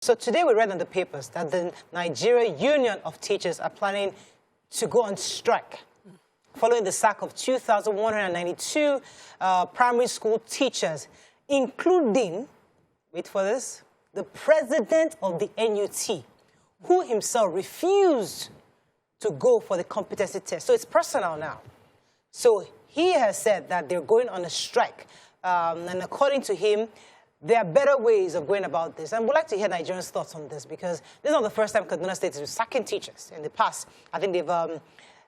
So today we read in the papers that the Nigerian Union of Teachers are planning to go on strike following the sack of 2,192 primary school teachers, including, wait for this, the president of the NUT, who himself refused to go for the competency test. So it's personal now. So he has said that they're going on a strike. And according to him, there are better ways of going about this. And we'd like to hear Nigerians' thoughts on this, because this is not the first time Kaduna State is sacking teachers. In the past, I think they've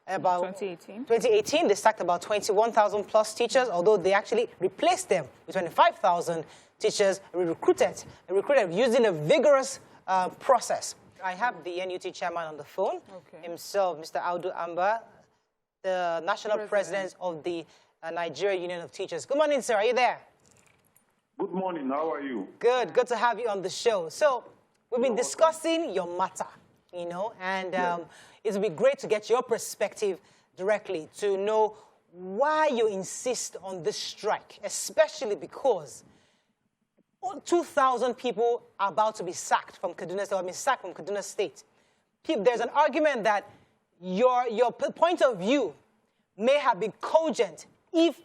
about 2018, they sacked about 21,000 plus teachers, although they actually replaced them with 25,000 teachers recruited using a vigorous process. I have the NUT chairman on the phone, himself, Mr. Audu Amba, the national president of the Nigerian Union of Teachers. Good morning, sir. Are you there? Good morning. How are you? Good. Good to have you on the show. So we've been discussing your matter, you know, and it would be great to get your perspective directly to know why you insist on this strike, especially because 2,000 people are about to be sacked from Kaduna State, or sacked from Kaduna State. There's an argument that your point of view may have been cogent if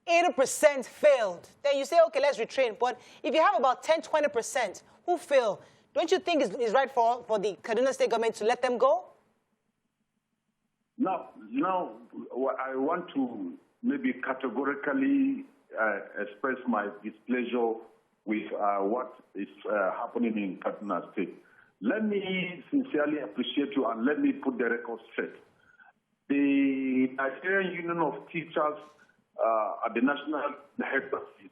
80% failed. Then you say, okay, let's retrain. But if you have about 10, 20% who fail, don't you think it's right for the Kaduna State government to let them go? Now, I want to maybe categorically express my displeasure with what is happening in Kaduna State. Let me sincerely appreciate you and let me put the record straight. The Nigerian Union of Teachers at the national headquarters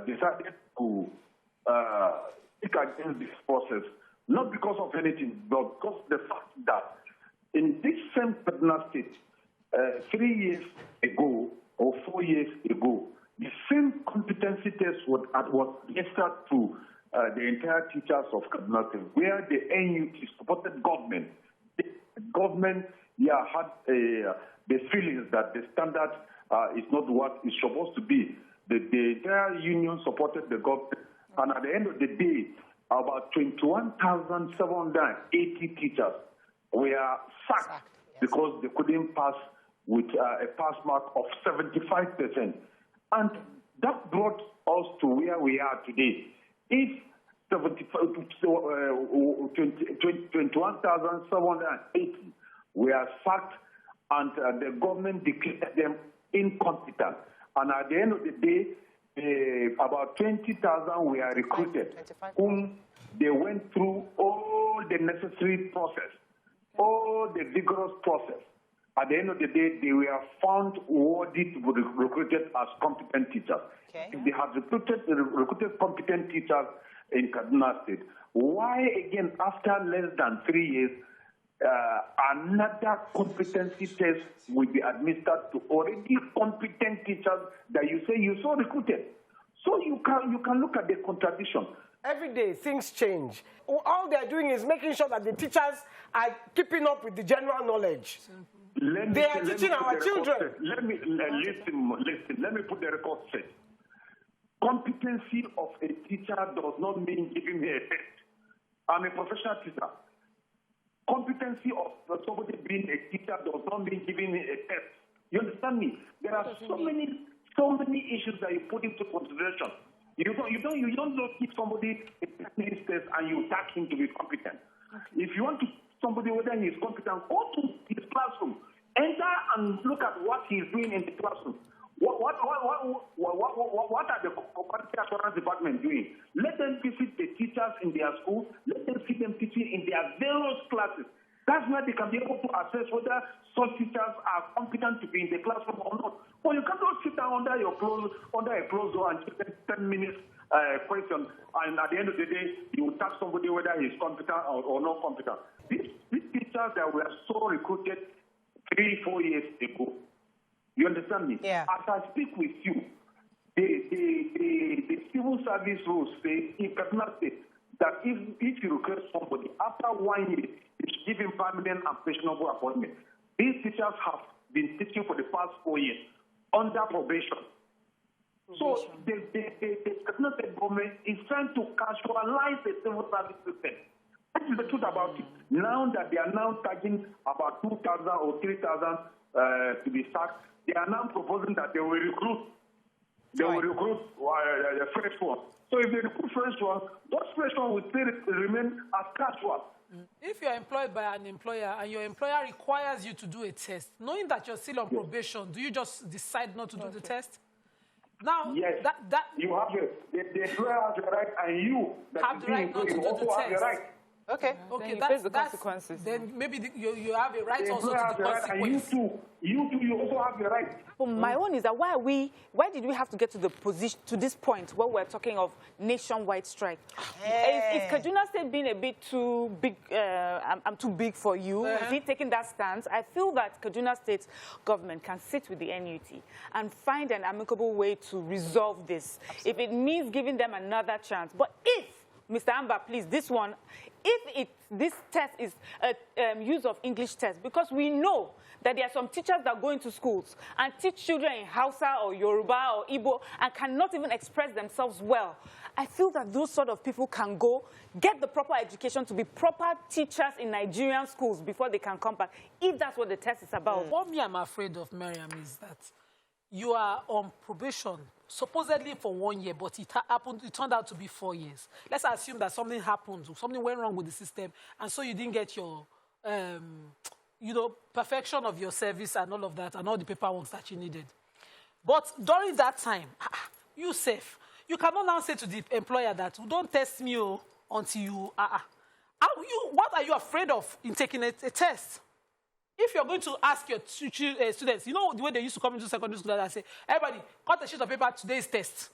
decided to speak against this process, not because of anything, but because of the fact that in this same Kaduna State, 3 years ago or 4 years ago, the same competency test was administered to the entire teachers of Kaduna State, where the NUT supported government. The government had the feelings that the standard is not what it's supposed to be. The entire union supported the government, and at the end of the day, about 21,780 teachers were sacked because they couldn't pass with a pass mark of 75%. And that brought us to where we are today. If 21,780 were sacked and the government declared them incompetent, and at the end of the day, about 20,000 were recruited, whom they went through all the necessary process, all the vigorous process. At the end of the day, they were found worthy to be recruited as competent teachers. If they had recruited competent teachers in Kaduna State, why again, after less than 3 years, another competency test will be administered to already competent teachers that you say you saw recruited? So you can look at the contradiction. Every day, things change. All they're doing is making sure that the teachers are keeping up with the general knowledge. They are teaching our children. Listen. Let me put the record straight. Competency of a teacher does not mean giving me a test. I'm a professional teacher. Competency of somebody being a teacher does not mean giving me a test. You understand me? There are so many issues that you put into consideration. You don't just give somebody a technical test and you tag him to be competent. If you want to somebody whether he is competent, go to his classroom, enter and look at what he is doing in the classroom. What are the quality assurance department doing? Let them visit the teachers in their school. Let them see them teaching in their various classes. That's where they can be able to assess whether such teachers are competent to be in the classroom or not. Well, you can't just sit down under a closed door and take 10 minutes question, and at the end of the day, you will tell somebody whether he is competent or not competent. These teachers that were so recruited 3-4 years ago, you understand me? Yeah. As I speak with you, the civil service rules say in Kaduna State that if you recruit somebody after 1 year, you should give him permanent and pensionable appointment. These teachers have been teaching for the past 4 years under probation. So the Kaduna State Government is trying to casualize the civil service system. That is the truth about it. Now that they are now charging about 2,000 or 3,000 to be sacked, they are now proposing that they will recruit. They will recruit fresh ones. So if they recruit fresh ones, those fresh ones will still remain as casual. If you're employed by an employer and your employer requires you to do a test, knowing that you're still on probation, do you just decide not to do the test? Now, yes, you have the employer has the right, and you have the right not to do the test. Okay. Okay, then you face the consequences. Then maybe you have a right also to the consequence. And you also have the right. Well, my own is that why did we have to get to the position, to this point where we're talking of nationwide strike? Is Kaduna State being a bit too big, I'm too big for you? Is he taking that stance? I feel that Kaduna State government can sit with the NUT and find an amicable way to resolve this. Absolutely. If it means giving them another chance. But if, Mr. Amba, please, this test is a use of English test, because we know that there are some teachers that go into schools and teach children in Hausa or Yoruba or Igbo and cannot even express themselves well. I feel that those sort of people can go get the proper education to be proper teachers in Nigerian schools before they can come back, if that's what the test is about. What I'm afraid of, Miriam, is that you are on probation, supposedly for 1 year, but it turned out to be 4 years. Let's assume that something happened, something went wrong with the system, and so you didn't get your, perfection of your service and all of that, and all the paperwork that you needed. But during that time, you safe. You cannot now say to the employer that, don't test me until you, what are you afraid of in taking a test? If you're going to ask your students, you know the way they used to come into secondary school and say, everybody, cut a sheet of paper, today's test.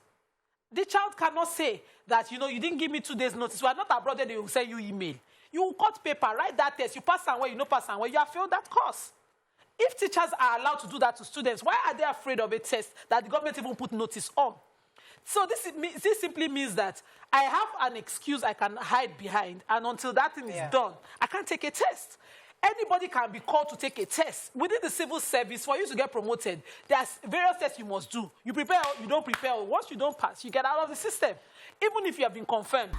The child cannot say that, you didn't give me 2 days notice. We are not abroad, they will send you email. You cut paper, write that test, you pass and where, you pass and where, you have failed that course. If teachers are allowed to do that to students, why are they afraid of a test that the government even put notice on? So this simply means that I have an excuse I can hide behind, and until that thing is done, I can't take a test. Anybody can be called to take a test. Within the civil service, for you to get promoted, there's various tests you must do. You prepare or you don't prepare. Once you don't pass, you get out of the system, even if you have been confirmed.